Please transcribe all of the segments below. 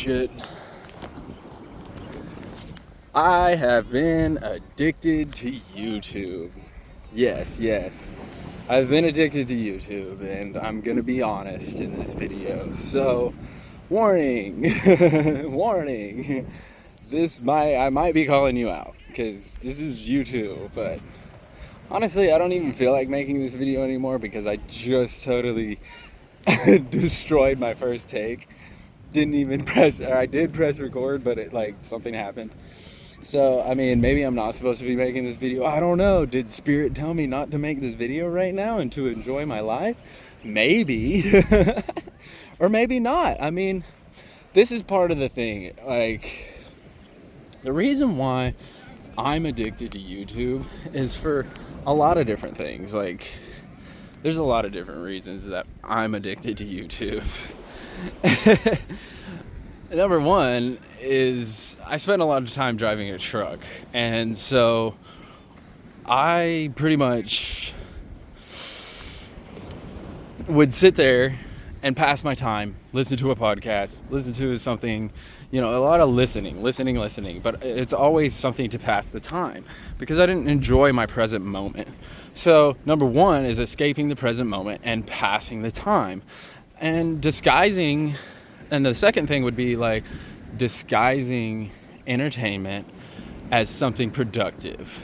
shit. I have been addicted to YouTube. Yes. I've been addicted to YouTube, and I'm gonna be honest in this video. So, warning, warning. I might be calling you out, because this is YouTube, but honestly, I don't even feel like making this video anymore because I just totally destroyed my first take. I did press record, but something happened. So, I mean, maybe I'm not supposed to be making this video. I don't know. Did Spirit tell me not to make this video right now and to enjoy my life? Maybe. Or maybe not. I mean, this is part of the thing. The reason why I'm addicted to YouTube is for a lot of different things. There's a lot of different reasons that I'm addicted to YouTube. Number one is I spend a lot of time driving a truck, and so I pretty much would sit there and pass my time, listen to a podcast, listen to something, a lot of listening, but it's always something to pass the time because I didn't enjoy my present moment. So number one is escaping the present moment and passing the time and disguising. And the second thing would be disguising entertainment as something productive.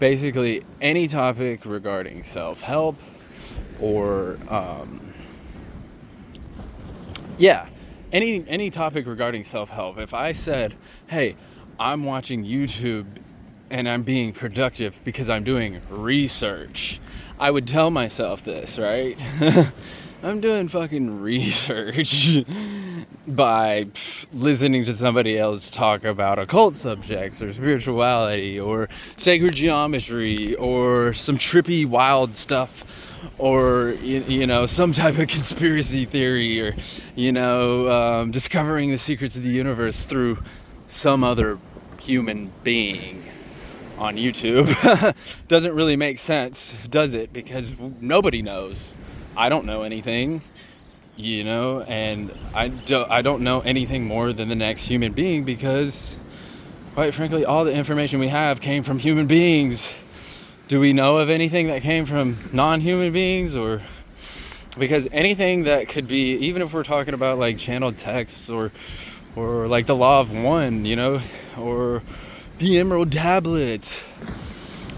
Basically, any topic regarding self-help or, any topic regarding self-help. If I said, hey, I'm watching YouTube and I'm being productive because I'm doing research, I would tell myself this, right? I'm doing fucking research by listening to somebody else talk about occult subjects or spirituality or sacred geometry or some trippy wild stuff or, some type of conspiracy theory or, discovering the secrets of the universe through some other human being on YouTube. Doesn't really make sense, does it? Because nobody knows. I don't know anything, and I don't know anything more than the next human being because, quite frankly, all the information we have came from human beings. Do we know of anything that came from non-human beings? Or because anything that could be, even if we're talking about channeled texts or the Law of One, or the Emerald Tablets.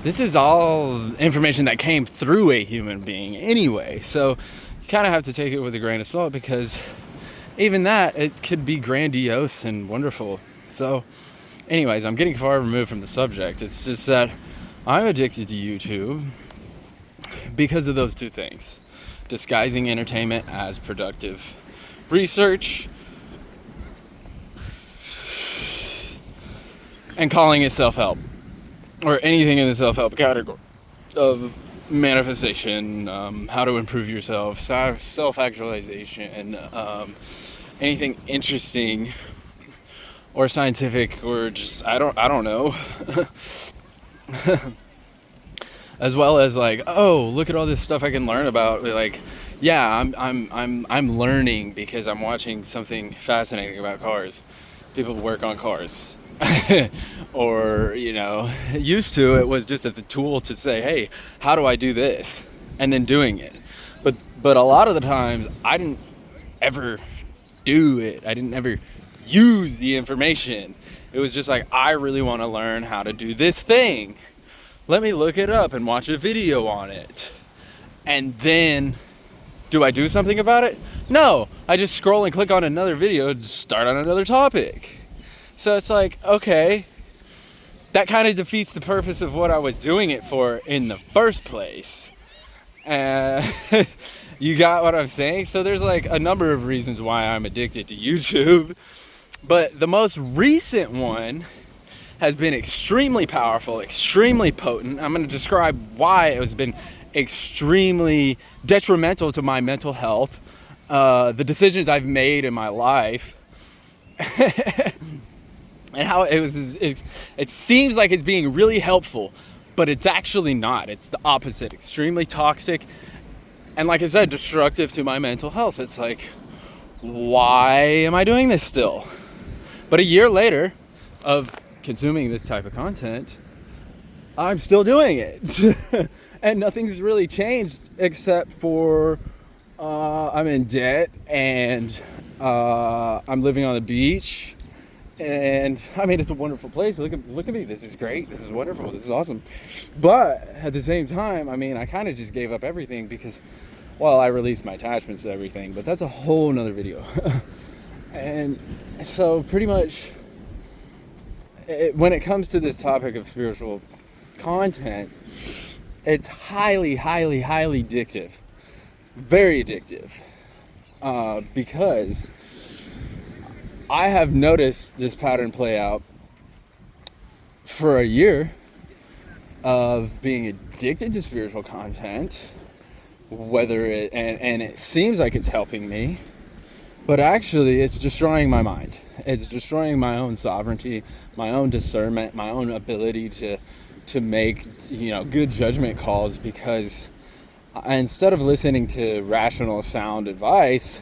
This is all information that came through a human being anyway. So you kind of have to take it with a grain of salt because even that, it could be grandiose and wonderful. So anyways, I'm getting far removed from the subject. It's just that I'm addicted to YouTube because of those two things. Disguising entertainment as productive research and calling it self-help. Or anything in the self-help category of manifestation, how to improve yourself, self-actualization, anything interesting or scientific or just I don't know. As well as look at all this stuff I can learn about. I'm learning because I'm watching something fascinating about cars. People work on cars. Or used to it was just a tool to say, hey, how do I do this, and then doing it, but a lot of the times I didn't ever do it. I didn't ever use the information. It was just I really want to learn how to do this thing, let me look it up and watch a video on it, and then do I do something about it? No, I just scroll and click on another video and start on another topic. So it's okay, that kind of defeats the purpose of what I was doing it for in the first place. You got what I'm saying? So there's a number of reasons why I'm addicted to YouTube. But the most recent one has been extremely powerful, extremely potent. I'm going to describe why it has been extremely detrimental to my mental health, the decisions I've made in my life. And how it seems like it's being really helpful, but it's actually not. It's the opposite. Extremely toxic. And like I said, destructive to my mental health. It's why am I doing this still? But a year later of consuming this type of content, I'm still doing it. And nothing's really changed except for I'm in debt and I'm living on the beach. And I mean, it's a wonderful place. Look at me. This is great. This is wonderful. This is awesome. But at the same time, I mean, I kind of just gave up everything because, well, I released my attachments to everything. But that's a whole nother video. And so pretty much when it comes to this topic of spiritual content, it's highly, highly, highly addictive. Very addictive. Because I have noticed this pattern play out for a year of being addicted to spiritual content, whether and it seems like it's helping me, but actually it's destroying my mind. It's destroying my own sovereignty, my own discernment, my own ability to make, good judgment calls, because instead of listening to rational, sound advice,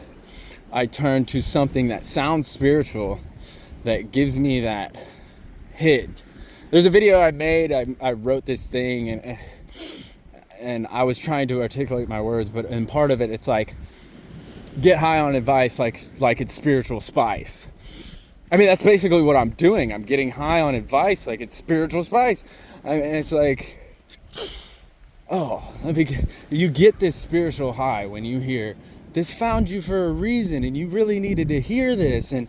I turn to something that sounds spiritual, that gives me that hit. There's a video I made. I wrote this thing, and I was trying to articulate my words, but in part of it, it's like, get high on advice like it's spiritual spice. I mean, that's basically what I'm doing. I'm getting high on advice like it's spiritual spice. I mean, it's like, you get this spiritual high when you hear, this found you for a reason, and you really needed to hear this, and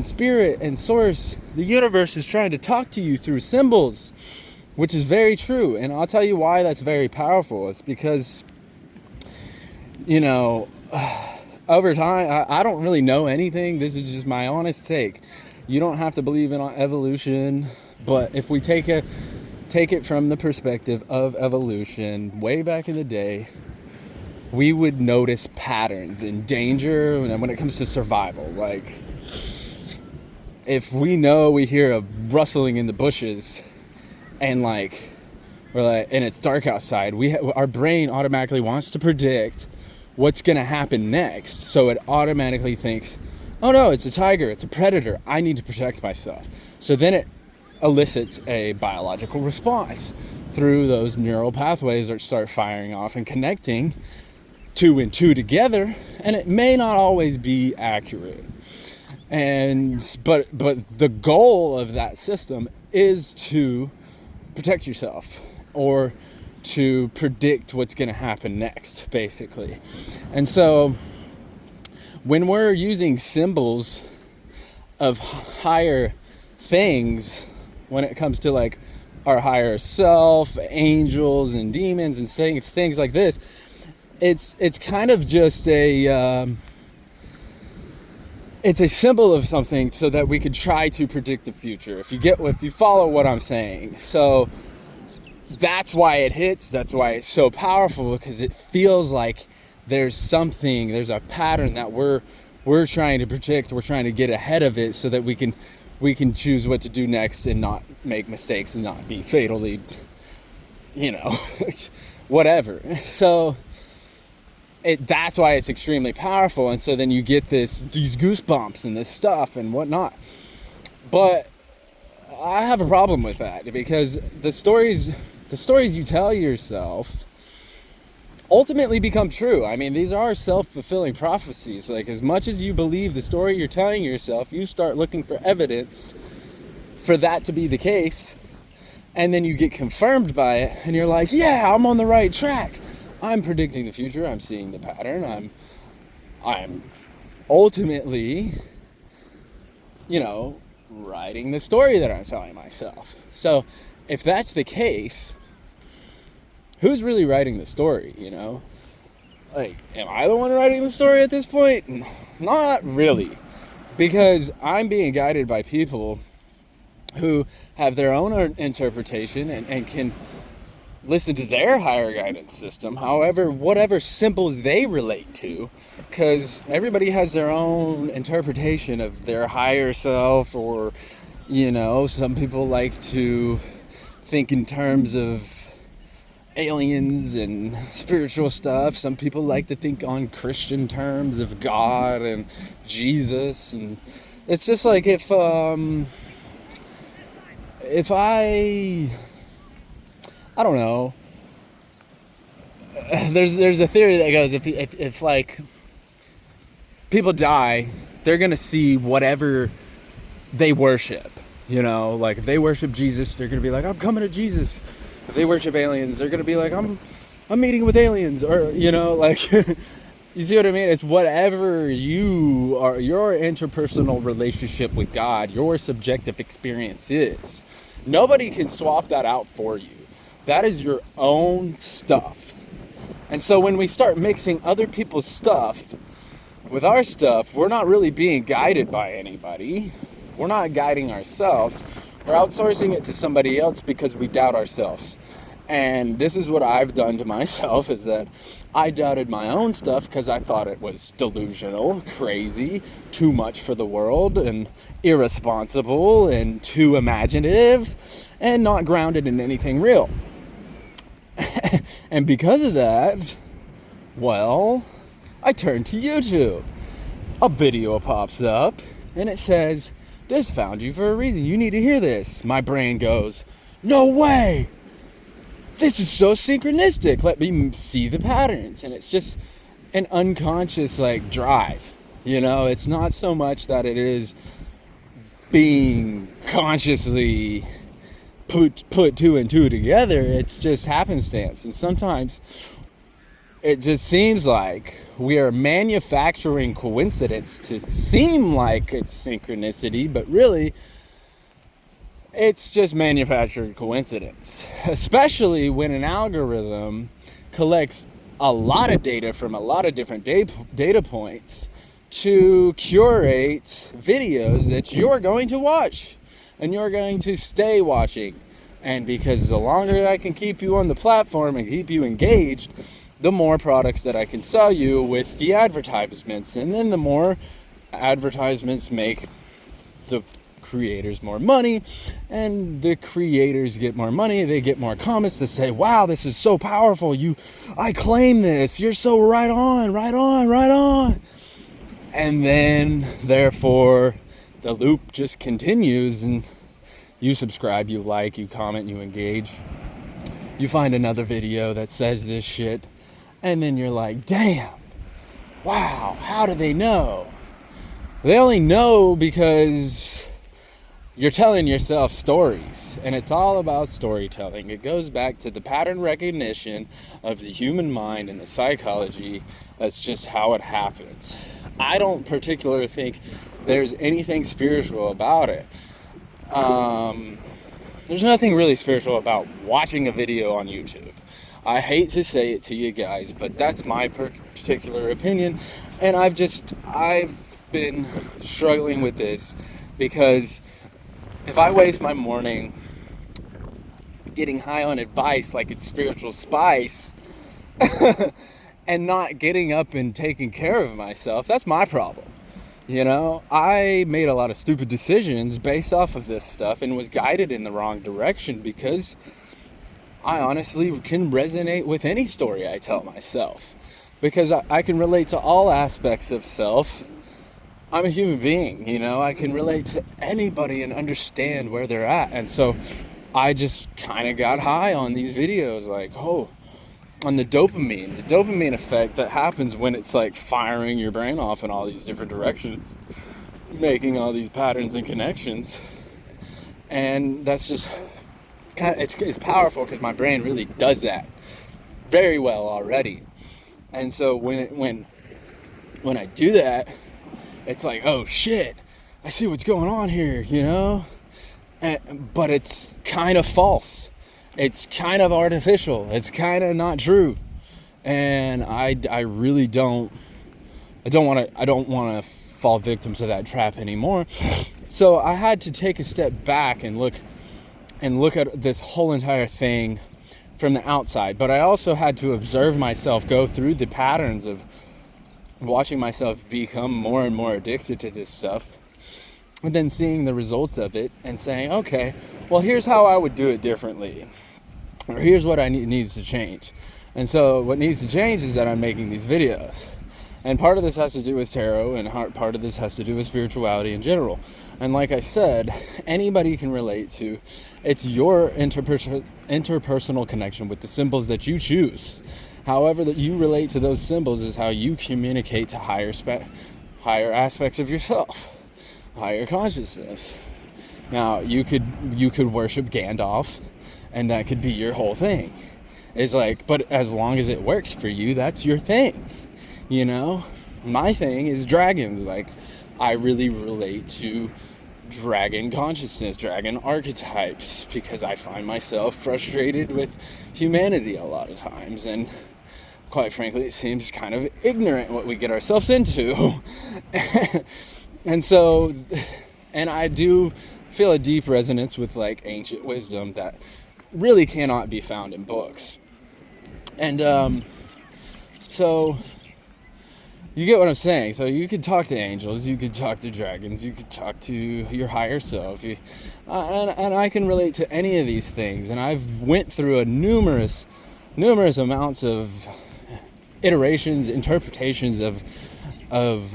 spirit and source, the universe is trying to talk to you through symbols, which is very true. And I'll tell you why that's very powerful. It's because, over time, I don't really know anything. This is just my honest take. You don't have to believe in evolution, but if we take it from the perspective of evolution, way back in the day, we would notice patterns in danger when it comes to survival. Like, if we hear a rustling in the bushes, and and it's dark outside, our brain automatically wants to predict what's going to happen next. So it automatically thinks, oh no, it's a tiger, it's a predator, I need to protect myself. So then it elicits a biological response through those neural pathways that start firing off and connecting two and two together, and it may not always be accurate. But the goal of that system is to protect yourself, or to predict what's going to happen next, basically. And so when we're using symbols of higher things, when it comes to like our higher self, angels and demons and things like this, it's kind of just it's a symbol of something so that we could try to predict the future. If you follow what I'm saying. So that's why it hits. That's why it's so powerful, because it feels like there's a pattern that we're trying to predict. We're trying to get ahead of it so that we can choose what to do next and not make mistakes and not be fatally, whatever. So that's why it's extremely powerful. And so then you get these goosebumps and this stuff and whatnot. But I have a problem with that, because the stories you tell yourself ultimately become true. I mean, these are self-fulfilling prophecies. Like, as much as you believe the story you're telling yourself, you start looking for evidence for that to be the case, and then you get confirmed by it, and you're like, yeah, I'm on the right track. I'm predicting the future. I'm seeing the pattern. I'm ultimately, writing the story that I'm telling myself. So if that's the case, who's really writing the story, Like, am I the one writing the story at this point? Not really. Because I'm being guided by people who have their own interpretation and can listen to their higher guidance system, whatever symbols they relate to, because everybody has their own interpretation of their higher self, or, some people like to think in terms of aliens and spiritual stuff. Some people like to think on Christian terms of God and Jesus and It's just like if I don't know. There's a theory that goes if like people die, they're gonna see whatever they worship. You know, like if they worship Jesus, they're gonna be like, I'm coming to Jesus. If they worship aliens, they're gonna be like, I'm meeting with aliens, or you know, like you see what I mean? It's whatever you are, your interpersonal relationship with God, your subjective experience is. Nobody can swap that out for you. That is your own stuff. And so when we start mixing other people's stuff with our stuff, we're not really being guided by anybody. We're not guiding ourselves. We're outsourcing it to somebody else because we doubt ourselves. And this is what I've done to myself, is that I doubted my own stuff because I thought it was delusional, crazy, too much for the world, and irresponsible, and too imaginative, and not grounded in anything real. And because of that, well, I turned to YouTube. A video pops up, and it says, this found you for a reason. You need to hear this. My brain goes, no way! This is so synchronistic. Let me see the patterns. And it's just an unconscious like drive. You know, it's not so much that it is being consciously put two and two together. It's just happenstance. And sometimes it just seems like we are manufacturing coincidence to seem like it's synchronicity, but really it's just manufactured coincidence, especially when an algorithm collects a lot of data from a lot of different data points to curate videos that you're going to watch and you're going to stay watching. And because the longer I can keep you on the platform and keep you engaged, the more products that I can sell you with the advertisements. And then the more advertisements make the creators more money, and the creators get more money. They get more comments that say, wow, this is so powerful. I claim this. You're so right on, right on, right on. And then, therefore, the loop just continues, and you subscribe, you like, you comment, you engage. You find another video that says this shit, and then you're like, damn, wow, how do they know? They only know because you're telling yourself stories, and it's all about storytelling. It goes back to the pattern recognition of the human mind and the psychology. That's just how it happens. I don't particularly think there's anything spiritual about it. There's nothing really spiritual about watching a video on YouTube. I hate to say it to you guys, but that's my particular opinion, and I've been struggling with this because if I waste my morning getting high on advice like it's spiritual spice and not getting up and taking care of myself, that's my problem. You know, I made a lot of stupid decisions based off of this stuff and was guided in the wrong direction because I honestly can resonate with any story I tell myself because I can relate to all aspects of self. I'm a human being, you know, I can relate to anybody and understand where they're at. And so I just kind of got high on these videos, like, on the dopamine effect that happens when it's like firing your brain off in all these different directions, making all these patterns and connections. And that's just it's powerful because my brain really does that very well already. And so when I do that, it's like, oh shit, I see what's going on here, you know? But it's kind of false. It's kind of artificial. It's kind of not true. And I really don't want to fall victim to that trap anymore. So I had to take a step back and look at this whole entire thing from the outside. But I also had to observe myself go through the patterns of watching myself become more and more addicted to this stuff, and then seeing the results of it and saying, okay, well, here's how I would do it differently, or here's what needs to change. And so what needs to change is that I'm making these videos, And part of this has to do with tarot, and part of this has to do with spirituality in general. And like I said, anybody can relate to. It's your interpersonal connection with the symbols that you choose. However that you relate to those symbols is how you communicate to higher aspects of yourself, higher consciousness. Now, you could worship Gandalf, and that could be your whole thing. It's like, but as long as it works for you, that's your thing. You know, my thing is dragons. Like, I really relate to dragon consciousness, dragon archetypes, because I find myself frustrated with humanity a lot of times, and quite frankly, it seems kind of ignorant what we get ourselves into. And so, and I do feel a deep resonance with like ancient wisdom that really cannot be found in books. And so you get what I'm saying. So you could talk to angels, you could talk to dragons, you could talk to your higher self, and I can relate to any of these things. And I've went through a numerous amounts of iterations, interpretations of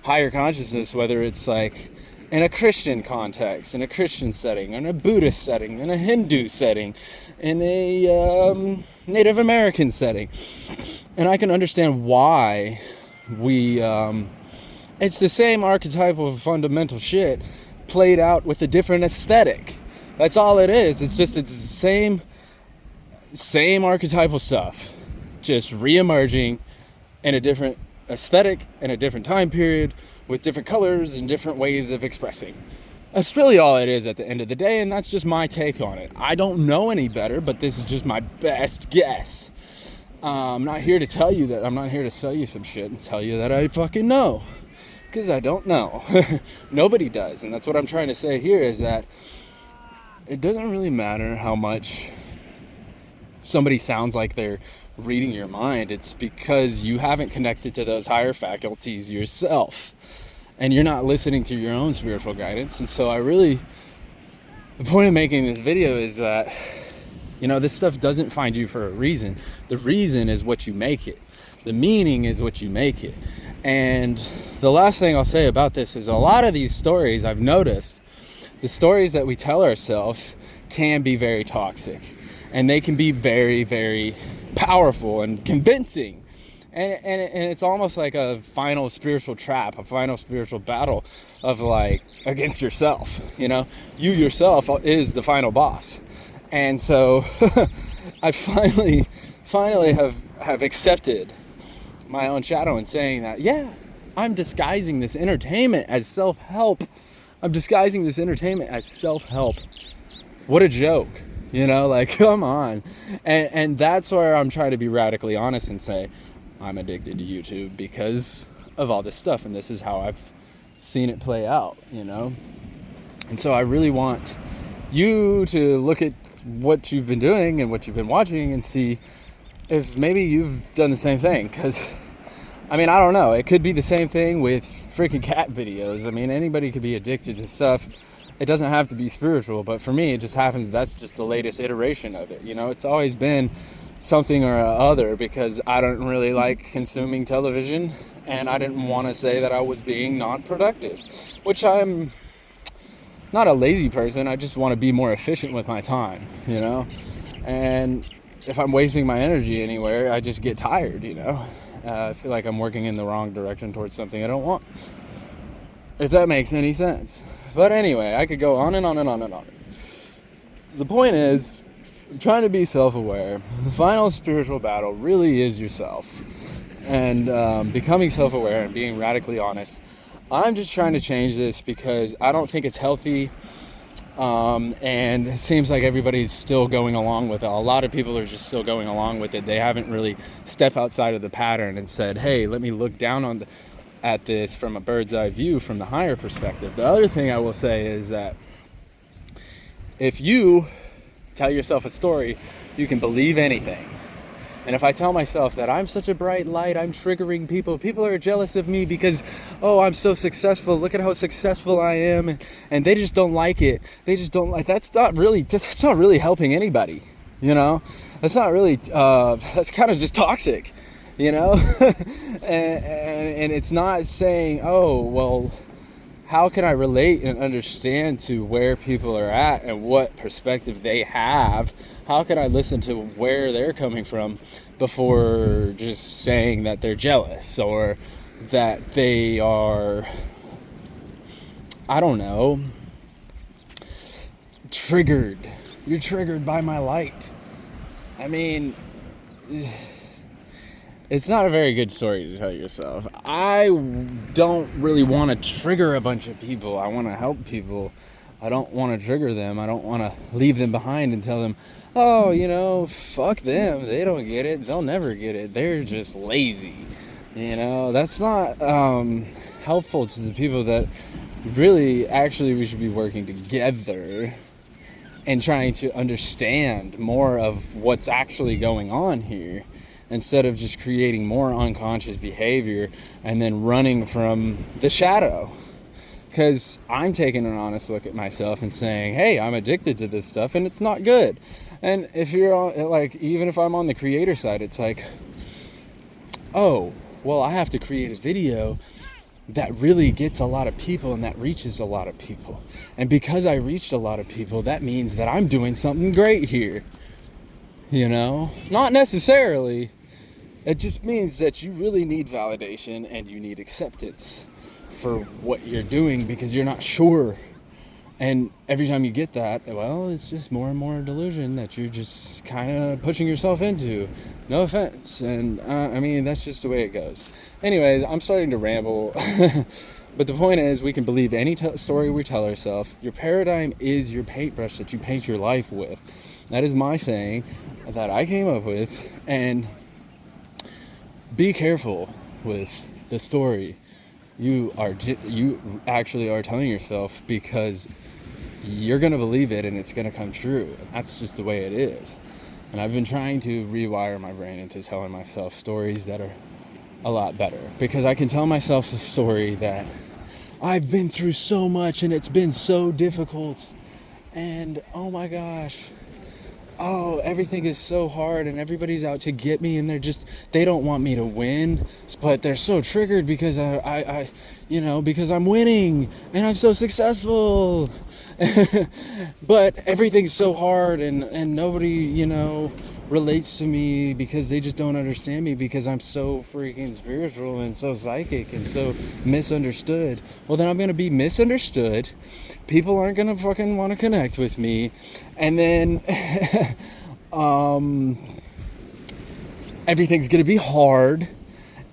higher consciousness, whether it's like in a Christian context, in a Christian setting, in a Buddhist setting, in a Hindu setting, in a Native American setting. And I can understand why it's the same archetypal fundamental shit played out with a different aesthetic. That's all it is. It's the same archetypal stuff, just re-emerging in a different aesthetic, in a different time period, with different colors and different ways of expressing. That's really all it is at the end of the day, and that's just my take on it. I don't know any better, but this is just my best guess. I'm not here to tell you that. I'm not here to sell you some shit and tell you that I fucking know, because I don't know. Nobody does, and that's what I'm trying to say here, is that it doesn't really matter how much somebody sounds like they're reading your mind. It's because you haven't connected to those higher faculties yourself, and you're not listening to your own spiritual guidance. And so the point of making this video is that, you know, this stuff doesn't find you for a reason. The reason is what you make it. The meaning is what you make it. And the last thing I'll say about this is a lot of these stories, I've noticed, the stories that we tell ourselves can be very toxic. And they can be very, very powerful and convincing. And it's almost like a final spiritual trap, a final spiritual battle of like against yourself. You know, you yourself is the final boss. And so I finally have accepted my own shadow in saying that, yeah, I'm disguising this entertainment as self-help. I'm disguising this entertainment as self-help. What a joke. You know, like, come on. And that's where I'm trying to be radically honest and say, I'm addicted to YouTube because of all this stuff. And this is how I've seen it play out, you know. And so I really want you to look at what you've been doing and what you've been watching and see if maybe you've done the same thing. Because, I mean, I don't know. It could be the same thing with freaking cat videos. I mean, anybody could be addicted to stuff. It doesn't have to be spiritual, but for me, it just happens that's just the latest iteration of it. You know, it's always been something or other, because I don't really like consuming television, and I didn't want to say that I was being non-productive, which I'm not a lazy person. I just want to be more efficient with my time, you know, and if I'm wasting my energy anywhere, I just get tired, you know. I feel like I'm working in the wrong direction towards something I don't want, if that makes any sense. But anyway, I could go on and on and on and on. The point is, I'm trying to be self-aware. The final spiritual battle really is yourself. And becoming self-aware and being radically honest. I'm just trying to change this because I don't think it's healthy. And it seems like everybody's still going along with it. A lot of people are just still going along with it. They haven't really stepped outside of the pattern and said, hey, let me look down at this from a bird's eye view, from the higher perspective. The other thing I will say is that if you tell yourself a story, you can believe anything. And if I tell myself that I'm such a bright light, I'm triggering people are jealous of me because, oh, I'm so successful, look at how successful I am, and they just don't like it. They just don't like, that's not really helping anybody, you know? That's not really, that's kind of just toxic. you know? And it's not saying, oh, well, how can I relate and understand to where people are at and what perspective they have? How can I listen to where they're coming from before just saying that they're jealous or that they are, I don't know, triggered. You're triggered by my light. I mean, it's not a very good story to tell yourself. I don't really want to trigger a bunch of people. I want to help people. I don't want to trigger them. I don't want to leave them behind and tell them, oh, fuck them. They don't get it. They'll never get it. They're just lazy. That's not helpful to the people that really, actually, we should be working together and trying to understand more of what's actually going on here, instead of just creating more unconscious behavior and then running from the shadow. Because I'm taking an honest look at myself and saying, hey, I'm addicted to this stuff and it's not good. And if you're on, like, even if I'm on the creator side, it's like, oh, well, I have to create a video that really gets a lot of people and that reaches a lot of people. And because I reached a lot of people, that means that I'm doing something great here. Not necessarily. It just means that you really need validation and you need acceptance for what you're doing because you're not sure. And every time you get that, well, it's just more and more delusion that you're just kind of pushing yourself into. No offense. And that's just the way it goes. Anyways, I'm starting to ramble. But the point is, we can believe any story we tell ourselves. Your paradigm is your paintbrush that you paint your life with. That is my saying that I came up with. And be careful with the story you actually are telling yourself, because you're going to believe it and it's going to come true. That's just the way it is. And I've been trying to rewire my brain into telling myself stories that are a lot better, because I can tell myself a story that I've been through so much and it's been so difficult, and oh my gosh, everything is so hard and everybody's out to get me, and they don't want me to win, but they're so triggered because because I'm winning and I'm so successful. But everything's so hard and nobody, relates to me because they just don't understand me because I'm so freaking spiritual and so psychic and so misunderstood. Well, then I'm going to be misunderstood. People aren't going to fucking want to connect with me. And then everything's going to be hard.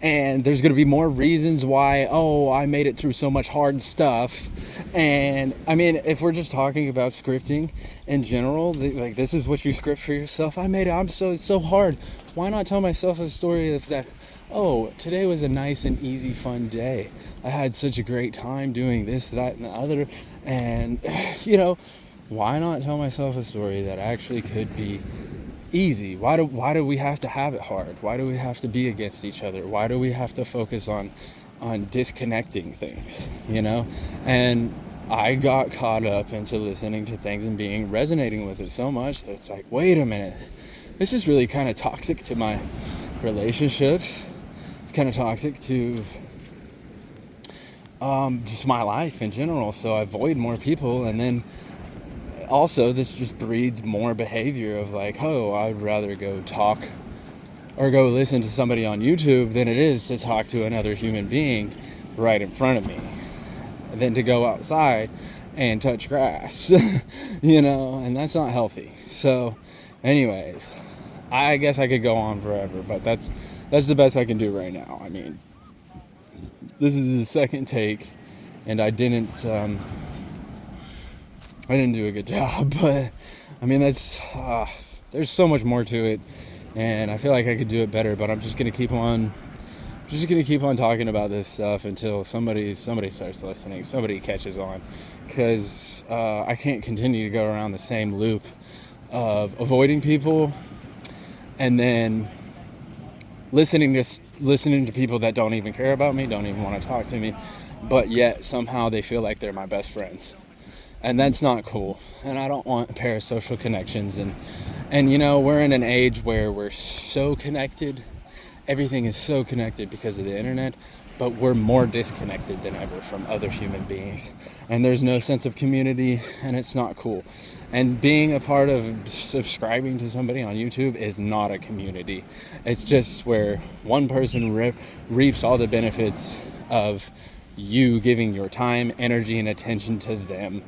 And there's going to be more reasons why, I made it through so much hard stuff. And if we're just talking about scripting in general, this is what you script for yourself. I made it. It's so hard. Why not tell myself a story of that? Oh, today was a nice and easy, fun day. I had such a great time doing this, that, and the other. And, why not tell myself a story that actually could be easy? Why do we have to have it hard? Why do we have to be against each other? Why do we have to focus on disconnecting things, And I got caught up into listening to things and resonating with it so much that it's like, wait a minute, this is really kind of toxic to my relationships. It's kind of toxic to just my life in general. So I avoid more people, and then also this just breeds more behavior of like, I'd rather go talk or go listen to somebody on YouTube than it is to talk to another human being right in front of me, than to go outside and touch grass, and that's not healthy. So anyways, I guess I could go on forever, but that's the best I can do right now. This is the second take, and I didn't do a good job, but that's there's so much more to it, and I feel like I could do it better, but I'm just gonna keep on talking about this stuff until somebody starts listening, somebody catches on, because I can't continue to go around the same loop of avoiding people and then listening to people that don't even care about me, don't even want to talk to me, but yet somehow they feel like they're my best friends. And that's not cool. And I don't want parasocial connections. And we're in an age where we're so connected everything is so connected because of the internet, but we're more disconnected than ever from other human beings. And there's no sense of community, and it's not cool. And being a part of subscribing to somebody on YouTube is not a community. It's just where one person reaps all the benefits of you giving your time, energy, and attention to them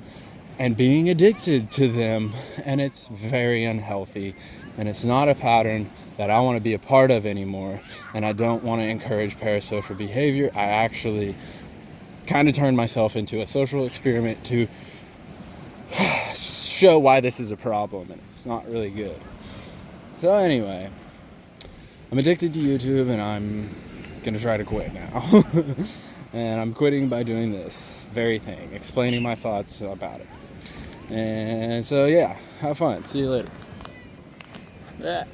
and being addicted to them. And it's very unhealthy, and it's not a pattern that I want to be a part of anymore. And I don't want to encourage parasocial behavior. I actually kind of turned myself into a social experiment to show why this is a problem, and it's not really good. So anyway, I'm addicted to YouTube, and I'm gonna try to quit now. And I'm quitting by doing this very thing, explaining my thoughts about it. And so yeah, have fun. See you later. Yeah.